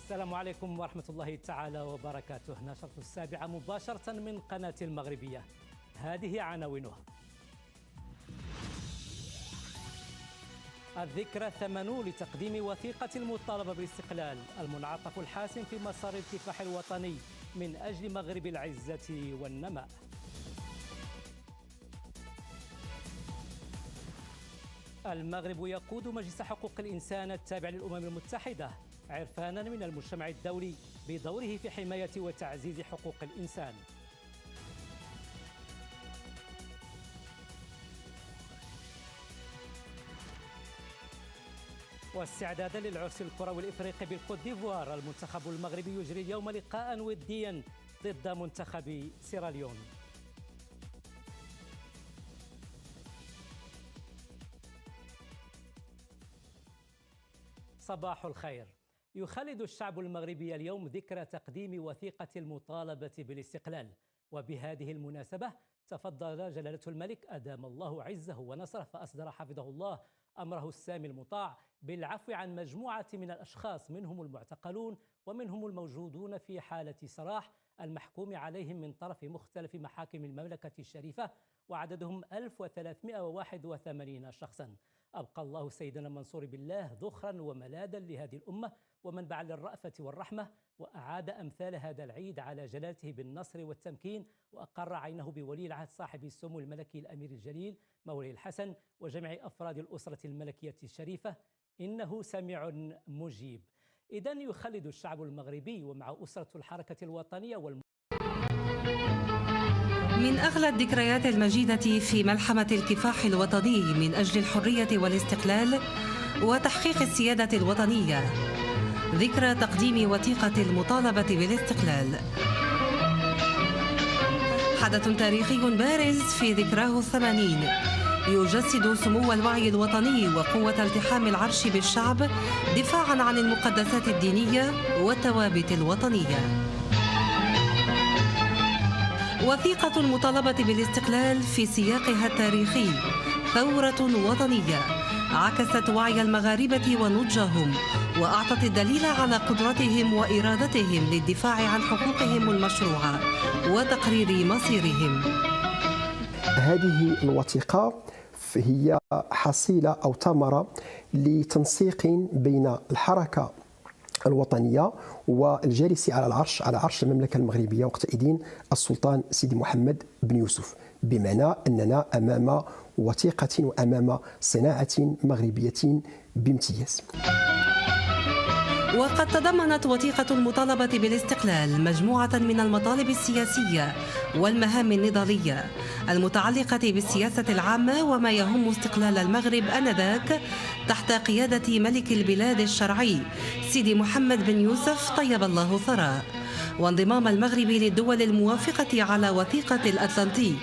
السلام عليكم ورحمة الله تعالى وبركاته. نشرة السابعة مباشرة من قناة المغربية. هذه عناوينها: الذكرى 80 لتقديم وثيقة المطالبة بالاستقلال، المنعطف الحاسم في مسار الكفاح الوطني من أجل مغرب العزة والنماء. المغرب يقود مجلس حقوق الإنسان التابع للأمم المتحدة عرفانا من المجتمع الدولي بدوره في حماية وتعزيز حقوق الإنسان. واستعدادا للعرس الكروي الإفريقي بالكوت ديفوار، المنتخب المغربي يجري اليوم لقاء وديا ضد منتخب سيراليون. صباح الخير. يخلد الشعب المغربي اليوم ذكرى تقديم وثيقة المطالبة بالاستقلال، وبهذه المناسبة تفضل جلالة الملك أدام الله عزه ونصره فأصدر حفظه الله أمره السامي المطاع بالعفو عن مجموعة من الأشخاص، منهم المعتقلون ومنهم الموجودون في حالة سراح المحكوم عليهم من طرف مختلف محاكم المملكة الشريفة، وعددهم 1381 شخصا. أبقى الله سيدنا منصور بالله ذخرا وملاذا لهذه الأمة ومنبعا للرأفة والرحمة، وأعاد أمثال هذا العيد على جلالته بالنصر والتمكين، وأقر عينه بولي العهد صاحب السمو الملكي الأمير الجليل مولاي الحسن وجميع أفراد الأسرة الملكية الشريفة، إنه سميع مجيب. إذن يخلد الشعب المغربي ومع أسرة الحركة الوطنية من أغلى الذكريات المجيدة في ملحمة الكفاح الوطني من أجل الحرية والاستقلال وتحقيق السيادة الوطنية، ذكرى تقديم وثيقة المطالبة بالاستقلال. حدث تاريخي بارز في ذكراه 80 يجسد سمو الوعي الوطني وقوة التحام العرش بالشعب دفاعاً عن المقدسات الدينية والثوابت الوطنية. وثيقة المطالبة بالاستقلال في سياقها التاريخي ثورة وطنية عكست وعي المغاربة ونضجهم، وأعطت الدليل على قدرتهم وإرادتهم للدفاع عن حقوقهم المشروعة وتقرير مصيرهم. هذه الوثيقة هي حصيلة أو ثمرة لتنسيق بين الحركة الوطنية والجالس على عرش المملكة المغربية وقتئذ السلطان سيدي محمد بن يوسف، بمعنى أننا أمام وثيقة وأمام صناعة مغربية بامتياز. وقد تضمنت وثيقة المطالبة بالاستقلال مجموعة من المطالب السياسية والمهام النضالية المتعلقة بالسياسة العامة وما يهم استقلال المغرب آنذاك تحت قيادة ملك البلاد الشرعي سيدي محمد بن يوسف طيب الله ثراه، وانضمام المغرب للدول الموافقة على وثيقة الأطلنطي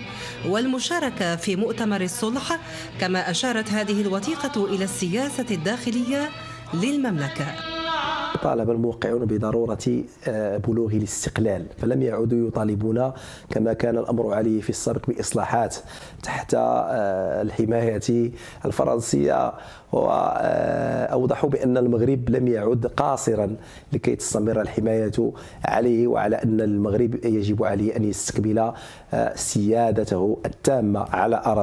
والمشاركة في مؤتمر الصلح، كما أشارت هذه الوثيقة إلى السياسة الداخلية للمملكة. طالب الموقعون بضرورة بلوغ الاستقلال، فلم يعودوا يطالبون كما كان الأمر عليه في السابق بإصلاحات تحت الحماية الفرنسية، وأوضحوا بأن المغرب لم يعد قاصرا لكي تستمر الحماية عليه، وعلى أن المغرب يجب عليه أن يستكمل سيادته التامة على أراضيه.